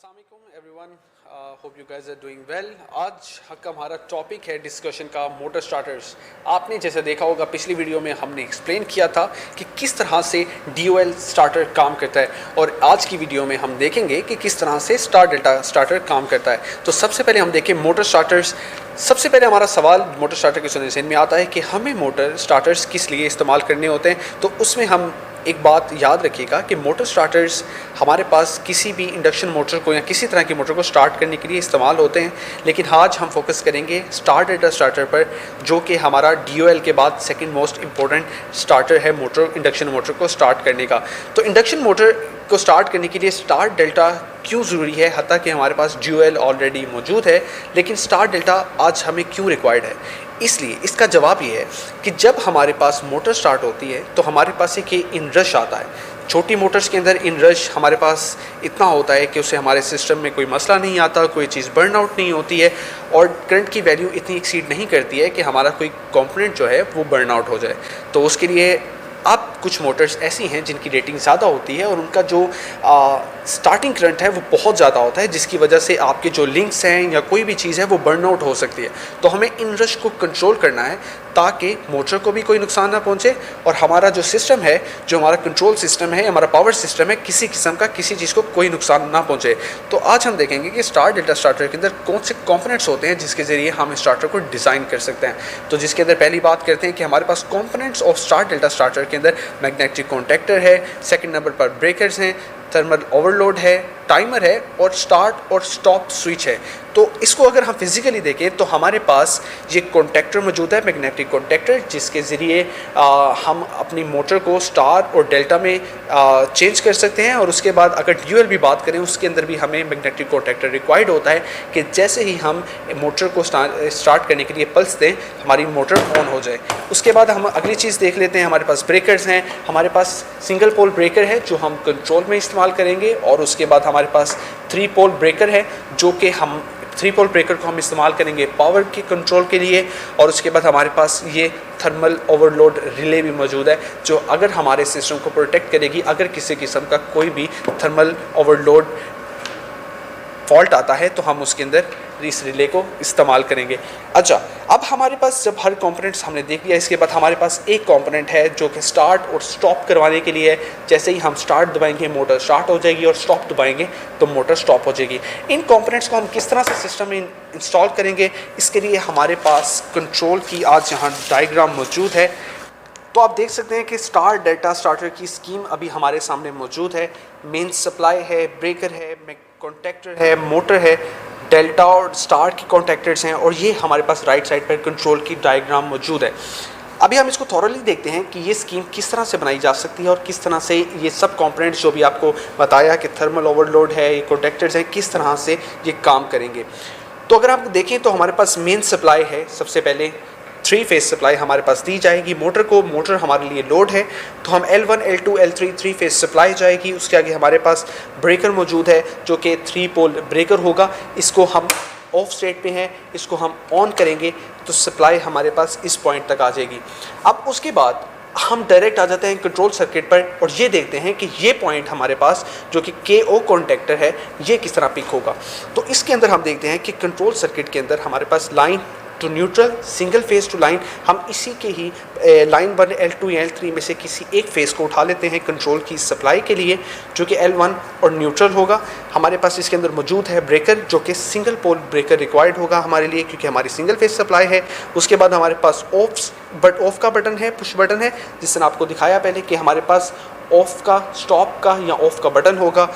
अस्सलामुअलैकुम everyone, hope you guys are doing well. आज का हमारा टॉपिक है डिस्कशन का मोटर स्टार्टर्स। आपने जैसे देखा होगा पिछली वीडियो में हमने एक्सप्लेन किया था कि किस तरह से DOL स्टार्टर काम करता है, और आज की वीडियो में हम देखेंगे कि किस तरह से स्टार डेल्टा स्टार्टर काम करता है। तो सबसे पहले हम देखें मोटर स्टार्टर्स। सबसे पहले हमारा सवाल मोटर स्टार्टर के सुनने में आता है कि हमें मोटर स्टार्टर्स किस लिए इस्तेमाल करने होते हैं। तो उसमें हम एक बात याद रखिएगा कि मोटर स्टार्टर्स हमारे पास किसी भी इंडक्शन मोटर को या किसी तरह की मोटर को स्टार्ट करने के लिए इस्तेमाल होते हैं, लेकिन आज हम फोकस करेंगे स्टार डेल्टा स्टार्टर पर, जो कि हमारा DOL के बाद सेकंड मोस्ट इम्पोर्टेंट स्टार्टर है मोटर इंडक्शन मोटर को स्टार्ट करने का। तो इंडक्शन मोटर को स्टार्ट करने के लिए स्टार डेल्टा क्यों ज़रूरी है, हत्ता कि हमारे पास DOL ऑलरेडी मौजूद है, लेकिन स्टार डेल्टा आज हमें क्यों रिक्वायर्ड है। इसलिए इसका जवाब ये है कि जब हमारे पास मोटर स्टार्ट होती है तो हमारे पास एक इनरश आता है। छोटी मोटर्स के अंदर इनरश हमारे पास इतना होता है कि उससे हमारे सिस्टम में कोई मसला नहीं आता, कोई चीज़ बर्न आउट नहीं होती है, और करंट की वैल्यू इतनी एक्सीड नहीं करती है कि हमारा कोई कंपोनेंट जो है वो बर्न आउट हो जाए। तो उसके लिए अब कुछ मोटर्स ऐसी हैं जिनकी रेटिंग ज़्यादा होती है और उनका जो स्टार्टिंग करंट है वो बहुत ज़्यादा होता है, जिसकी वजह से आपके जो लिंक्स हैं या कोई भी चीज़ है वो बर्न आउट हो सकती है। तो हमें इन रश को कंट्रोल करना है ताकि मोटर को भी कोई नुकसान ना पहुंचे, और हमारा जो सिस्टम है, जो हमारा कंट्रोल सिस्टम है, हमारा पावर सिस्टम है, किसी किस्म का किसी चीज़ को कोई नुकसान ना पहुंचे। तो आज हम देखेंगे कि स्टार डेल्टा स्टार्टर के अंदर कौन से कंपोनेंट्स होते हैं जिसके ज़रिए हम स्टार्टर को डिज़ाइन कर सकते हैं। तो जिसके अंदर पहली बात करते हैं कि हमारे पास components of star delta starter के अंदर मैग्नेटिक कॉन्टैक्टर है, सेकेंड नंबर पर ब्रेकर्स हैं, थर्मल ओवरलोड है, टाइमर है, और स्टार्ट और स्टॉप स्विच है। तो इसको अगर हम फिज़िकली देखें तो हमारे पास ये कॉन्टैक्टर मौजूद है, मैग्नेटिक कॉन्टैक्टर, जिसके ज़रिए हम अपनी मोटर को स्टार और डेल्टा में चेंज कर सकते हैं। और उसके बाद अगर DOL भी बात करें उसके अंदर भी हमें मैग्नेटिक कॉन्टैक्टर रिक्वायर्ड होता है कि जैसे ही हम मोटर को स्टार्ट करने के लिए पल्स दें हमारी मोटर ऑन हो जाए। उसके बाद हम अगली चीज़ देख लेते हैं, हमारे पास ब्रेकर्स हैं। हमारे पास सिंगल पोल ब्रेकर है जो हम कंट्रोल में इस्तेमाल करेंगे, और उसके बाद हमारे पास 3 पोल ब्रेकर है जो कि हम 3 पोल ब्रेकर को हम इस्तेमाल करेंगे पावर के कंट्रोल के लिए। और उसके बाद हमारे पास ये थर्मल ओवरलोड रिले भी मौजूद है जो अगर हमारे सिस्टम को प्रोटेक्ट करेगी अगर किसी किस्म का कोई भी थर्मल ओवरलोड फॉल्ट आता है तो हम उसके अंदर इस रिले को इस्तेमाल करेंगे। अच्छा, अब हमारे पास जब हर कंपोनेंट्स हमने देख लिया, इसके बाद हमारे पास एक कंपोनेंट है जो कि स्टार्ट और स्टॉप करवाने के लिए है। जैसे ही हम स्टार्ट दबाएंगे मोटर स्टार्ट हो जाएगी, और स्टॉप दबाएंगे तो मोटर स्टॉप हो जाएगी। इन कंपोनेंट्स को हम किस तरह से सिस्टम में इंस्टॉल करेंगे, इसके लिए हमारे पास कंट्रोल की आज यहाँ डायग्राम मौजूद है। तो आप देख सकते हैं कि स्टार डेल्टा स्टार्टर की स्कीम अभी हमारे सामने मौजूद है। मेन सप्लाई है, ब्रेकर है, कॉन्टैक्टर है, मोटर है, डेल्टा और स्टार की कॉन्टैक्टर्स हैं, और ये हमारे पास राइट साइड पर कंट्रोल की डायग्राम मौजूद है। अभी हम इसको थॉरली देखते हैं कि ये स्कीम किस तरह से बनाई जा सकती है और किस तरह से ये सब कंपोनेंट्स जो भी आपको बताया कि थर्मल ओवरलोड है, ये कॉन्टैक्टर्स हैं, किस तरह से ये काम करेंगे। तो अगर आप देखें तो हमारे पास मेन सप्लाई है। सबसे पहले 3 फेज सप्लाई हमारे पास दी जाएगी मोटर को। मोटर हमारे लिए लोड है तो हम L1, L2, L3 3 phase supply जाएगी। उसके आगे हमारे पास ब्रेकर मौजूद है जो कि 3 पोल ब्रेकर होगा। इसको हम ऑफ स्टेट पे हैं, इसको हम ऑन करेंगे तो सप्लाई हमारे पास इस पॉइंट तक आ जाएगी। अब उसके बाद हम डायरेक्ट आ जाते हैं कंट्रोल सर्किट पर, और ये देखते हैं कि ये पॉइंट हमारे पास जो कि KO कॉन्टैक्टर है ये किस तरह पिक होगा। तो इसके अंदर हम देखते हैं कि कंट्रोल सर्किट के अंदर हमारे पास line to neutral, single phase to line, हम इसी के ही लाइन 1, L2 या L3 में से किसी एक फेज़ को उठा लेते हैं कंट्रोल की सप्लाई के लिए, जो कि L1 और न्यूट्रल होगा। हमारे पास इसके अंदर मौजूद है ब्रेकर जो कि सिंगल पोल ब्रेकर रिक्वायर्ड होगा हमारे लिए क्योंकि हमारी सिंगल फेज सप्लाई है। उसके बाद हमारे पास ऑफ का बटन है, पुश बटन है, जिसने आपको दिखाया पहले कि हमारे पास ऑफ का, स्टॉप का या ऑफ का बटन होगा।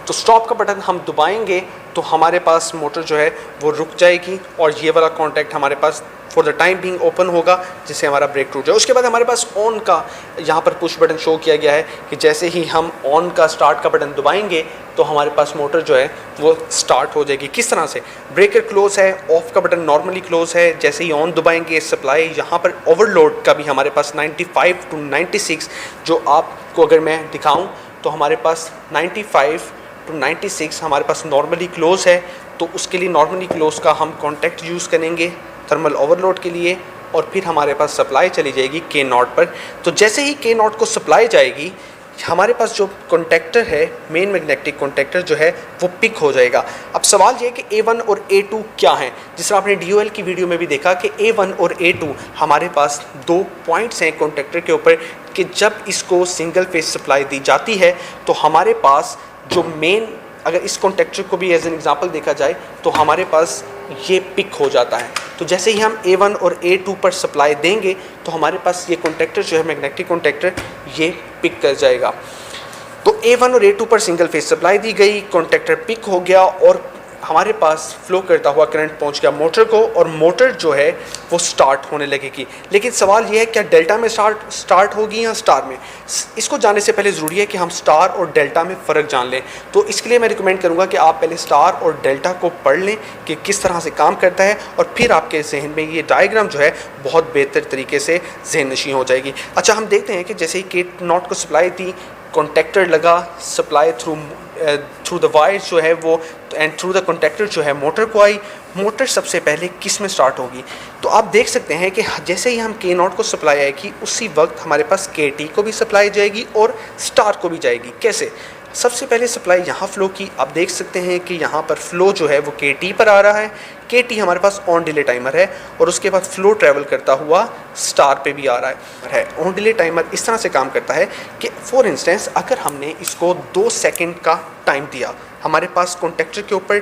तो स्टॉप का बटन हम दबाएंगे तो हमारे पास मोटर जो है वो रुक जाएगी, और ये वाला कॉन्टैक्ट हमारे पास for the time being open होगा जिससे हमारा ब्रेक टूट जाए। उसके बाद हमारे पास ऑन का यहाँ पर पुश बटन शो किया गया है कि जैसे ही हम ऑन का स्टार्ट का बटन दबाएंगे तो हमारे पास मोटर जो है वो स्टार्ट हो जाएगी। किस तरह से, ब्रेकर क्लोज है, ऑफ का बटन नॉर्मली क्लोज है, जैसे ही ऑन दबाएंगे सप्लाई, यहाँ पर ओवरलोड का भी हमारे पास 95 to 96, जो आपको अगर मैं दिखाऊँ तो हमारे पास 95 to 96 हमारे पास नॉर्मली क्लोज है। तो उसके लिए नॉर्मली क्लोज का हम कॉन्टैक्ट यूज़ करेंगे थर्मल ओवरलोड के लिए, और फिर हमारे पास सप्लाई चली जाएगी K0 पर। तो जैसे ही K0 को सप्लाई जाएगी हमारे पास जो कॉन्टैक्टर है, मेन मैग्नेटिक कॉन्टैक्टर जो है वो पिक हो जाएगा। अब सवाल ये है कि A1 और A2 क्या हैं। जिस तरह आपने DOL की वीडियो में भी देखा कि A1 और A2 हमारे पास 2 पॉइंट्स हैं कॉन्टैक्टर के ऊपर कि जब इसको सिंगल फेज सप्लाई दी जाती है तो हमारे पास जो मेन, अगर इस कॉन्टैक्टर को भी एज एन एग्जांपल देखा जाए तो हमारे पास ये पिक हो जाता है। तो जैसे ही हम A1 और A2 पर सप्लाई देंगे तो हमारे पास ये कॉन्टैक्टर जो है मैग्नेटिक कॉन्टैक्टर ये पिक कर जाएगा। तो A1 और A2 पर सिंगल फेज सप्लाई दी गई, कॉन्टैक्टर पिक हो गया और हमारे पास फ्लो करता हुआ करंट पहुंच गया मोटर को और मोटर जो है वो स्टार्ट होने लगेगी। लेकिन सवाल ये है क्या डेल्टा में स्टार्ट होगी या स्टार में। इसको जानने से पहले ज़रूरी है कि हम स्टार और डेल्टा में फ़र्क जान लें। तो इसके लिए मैं रिकमेंड करूँगा कि आप पहले स्टार और डेल्टा को पढ़ लें कि किस तरह से काम करता है और फिर आपके जहन में ये डायग्राम जो है बहुत बेहतर तरीके से जहन नशीं हो जाएगी। अच्छा, हम देखते हैं कि जैसे ही K0 को सप्लाई दी, कॉन्टैक्टर लगा, सप्लाई थ्रू द वायर जो है वो एंड थ्रू द कॉन्टैक्टर जो है मोटर को आई। मोटर सबसे पहले किस में स्टार्ट होगी, तो आप देख सकते हैं कि जैसे ही हम K0 को सप्लाई आएगी उसी वक्त हमारे पास KT को भी सप्लाई जाएगी और स्टार को भी जाएगी। कैसे? सबसे पहले सप्लाई यहाँ फ़्लो की, आप देख सकते हैं कि यहाँ पर फ़्लो जो है वो KT पर आ रहा है। KT हमारे पास ऑन डिले टाइमर है और उसके बाद फ़्लो ट्रैवल करता हुआ स्टार पे भी आ रहा है। ऑन डिले टाइमर इस तरह से काम करता है कि फॉर इंस्टेंस अगर हमने इसको 2 सेकंड का टाइम दिया, हमारे पास कॉन्टैक्टर के ऊपर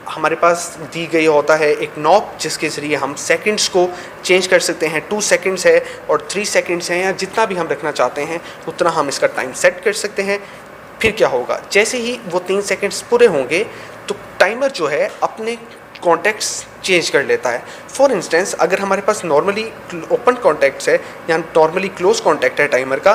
हमारे पास दी गई होता है एक नॉब जिसके ज़रिए हम सेकंड्स को चेंज कर सकते हैं। 2 सेकंड्स है और 3 सेकंड्स हैं या जितना भी हम रखना चाहते हैं उतना हम इसका टाइम सेट कर सकते हैं। फिर क्या होगा, जैसे ही वो 3 सेकंड्स पूरे होंगे तो टाइमर जो है अपने कॉन्टैक्ट्स चेंज कर लेता है। फॉर इंस्टेंस अगर हमारे पास नॉर्मली ओपन कॉन्टैक्ट्स है या नॉर्मली क्लोज कॉन्टैक्ट है टाइमर का,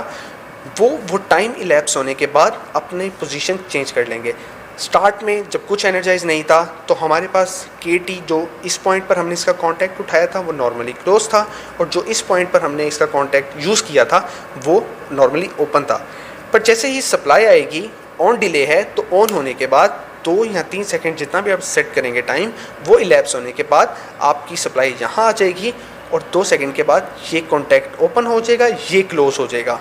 वो टाइम इलैप्स होने के बाद अपनी पोजीशन चेंज कर लेंगे। स्टार्ट में जब कुछ एनर्जाइज नहीं था तो हमारे पास KT जो इस पॉइंट पर हमने इसका कांटेक्ट उठाया था वो नॉर्मली क्लोज था और जो इस पॉइंट पर हमने इसका कांटेक्ट यूज़ किया था वो नॉर्मली ओपन था। पर जैसे ही सप्लाई आएगी, ऑन डिले है तो ऑन होने के बाद 2 या 3 सेकंड जितना भी आप सेट करेंगे टाइम, वो इलैप्स होने के बाद आपकी सप्लाई यहाँ आ जाएगी और 2 सेकंड के बाद ये कॉन्टैक्ट ओपन हो जाएगा, ये क्लोज हो जाएगा।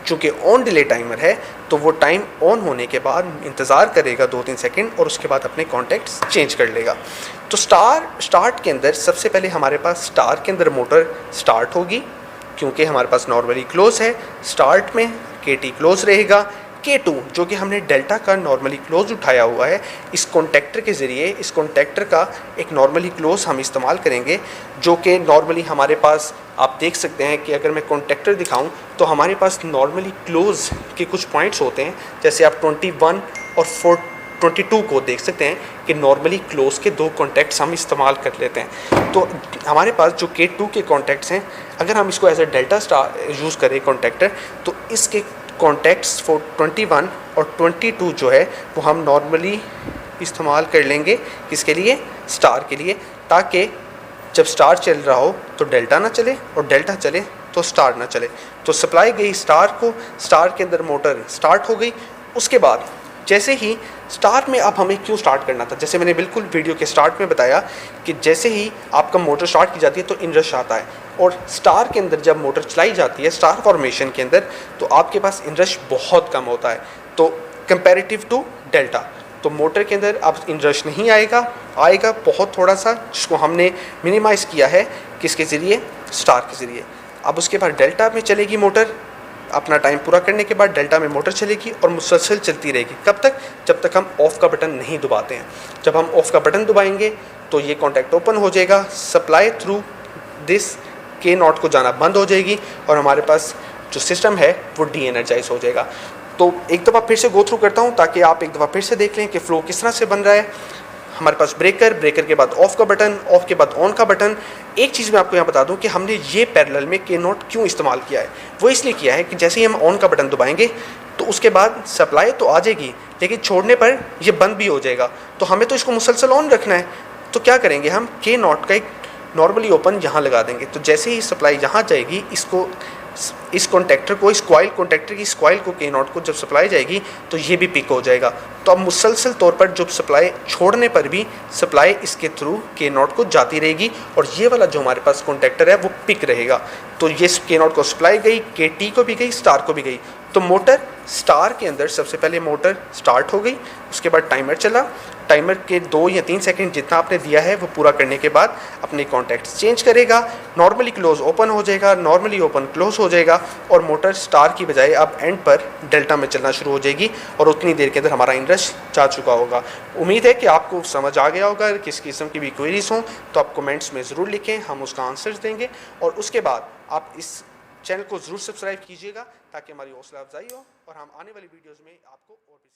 चूँकि ऑन डिले टाइमर है तो वो टाइम ऑन होने के बाद इंतज़ार करेगा 2-3 सेकंड और उसके बाद अपने कॉन्टैक्ट्स चेंज कर लेगा। तो स्टार्ट के अंदर सबसे पहले हमारे पास स्टार के अंदर मोटर स्टार्ट होगी क्योंकि हमारे पास नॉर्मली क्लोज है। स्टार्ट में KT क्लोज रहेगा। K2 जो कि हमने डेल्टा का नॉर्मली क्लोज उठाया हुआ है, इस कॉन्टैक्टर के ज़रिए इस कॉन्टैक्टर का एक नॉर्मली क्लोज हम इस्तेमाल करेंगे जो कि नॉर्मली हमारे पास आप देख सकते हैं कि अगर मैं कॉन्टैक्टर दिखाऊं तो हमारे पास नॉर्मली क्लोज के कुछ पॉइंट्स होते हैं। जैसे आप 21 और 22 को देख सकते हैं कि नॉर्मली क्लोज के 2 कॉन्टैक्ट्स हम इस्तेमाल कर लेते हैं। तो हमारे पास जो K2 के कॉन्टैक्ट्स हैं, अगर हम इसको as a delta star use करें कॉन्टैक्टर, तो इसके कॉन्टैक्ट्स 21 और 22 जो है वो हम नॉर्मली इस्तेमाल कर लेंगे किसके लिए, स्टार के लिए, ताकि जब स्टार चल रहा हो तो डेल्टा ना चले और डेल्टा चले तो स्टार ना चले। तो सप्लाई गई स्टार को, स्टार के अंदर मोटर स्टार्ट हो गई। उसके बाद जैसे ही स्टार में अब हमें क्यों स्टार्ट करना था, जैसे मैंने बिल्कुल वीडियो के स्टार्ट में बताया कि जैसे ही आपका मोटर स्टार्ट की जाती है तो इनरश आता है और स्टार के अंदर जब मोटर चलाई जाती है स्टार फॉर्मेशन के अंदर तो आपके पास इनरश बहुत कम होता है तो कंपैरेटिव टू डेल्टा। तो मोटर के अंदर अब इनरश नहीं आएगा बहुत थोड़ा सा, जिसको हमने मिनिमाइज़ किया है किसके ज़रिए, स्टार के ज़रिए। अब उसके बाद डेल्टा में चलेगी मोटर, अपना टाइम पूरा करने के बाद डेल्टा में मोटर चलेगी और मुसलसल चलती रहेगी। कब तक, जब तक हम ऑफ़ का बटन नहीं दबाते हैं। जब हम ऑफ़ का बटन दबाएंगे तो ये कॉन्टैक्ट ओपन हो जाएगा, सप्लाई थ्रू दिस K0 को जाना बंद हो जाएगी और हमारे पास जो सिस्टम है वो डी एनर्जाइज हो जाएगा। तो एक दफ़ा फिर से गो थ्रू करता हूँ ताकि आप एक दफ़ा फिर से देख लें कि फ़्लो किस तरह से बन रहा है। हमारे पास ब्रेकर के बाद ऑफ़ का बटन, ऑफ़ के बाद ऑन का बटन। एक चीज़ मैं आपको यहाँ बता दूँ कि हमने ये पैरेलल में K0 क्यों इस्तेमाल किया है। वो इसलिए किया है कि जैसे ही हम ऑन का बटन दबाएंगे तो उसके बाद सप्लाई तो आ जाएगी लेकिन छोड़ने पर ये बंद भी हो जाएगा। तो हमें तो इसको मुसलसल ऑन रखना है। तो क्या करेंगे, हम K0 का एक नॉर्मली ओपन यहाँ लगा देंगे। तो जैसे ही सप्लाई यहाँ जाएगी, इस कॉन्टैक्टर को, इस कॉइल कॉन्टैक्टर की इस कॉइल को K0 को जब सप्लाई जाएगी तो ये भी पिक हो जाएगा। तो अब मुसलसल तौर पर जब सप्लाई छोड़ने पर भी सप्लाई इसके थ्रू K0 को जाती रहेगी और ये वाला जो हमारे पास कॉन्टैक्टर है वो पिक रहेगा। तो ये K0 को सप्लाई गई, KT को भी गई, स्टार को भी गई। तो मोटर स्टार के अंदर सबसे पहले मोटर स्टार्ट हो गई, उसके बाद टाइमर चला। टाइमर के 2 या 3 सेकंड जितना आपने दिया है वो पूरा करने के बाद अपने कॉन्टैक्ट्स चेंज करेगा। नॉर्मली क्लोज ओपन हो जाएगा, नॉर्मली ओपन क्लोज हो जाएगा और मोटर स्टार की बजाय अब एंड पर डेल्टा में चलना शुरू हो जाएगी और उतनी देर के अंदर हमारा इनरश जा चुका होगा। उम्मीद है कि आपको समझ आ गया होगा। किस किस्म की भी क्वेरीज हों तो आप कमेंट्स में ज़रूर लिखें, हम उसका आंसर्स देंगे। और उसके बाद आप इस चैनल को ज़रूर सब्सक्राइब कीजिएगा ताकि हमारी हौसला अफजाई हो और हम आने वाली वीडियोज़ में आपको और भी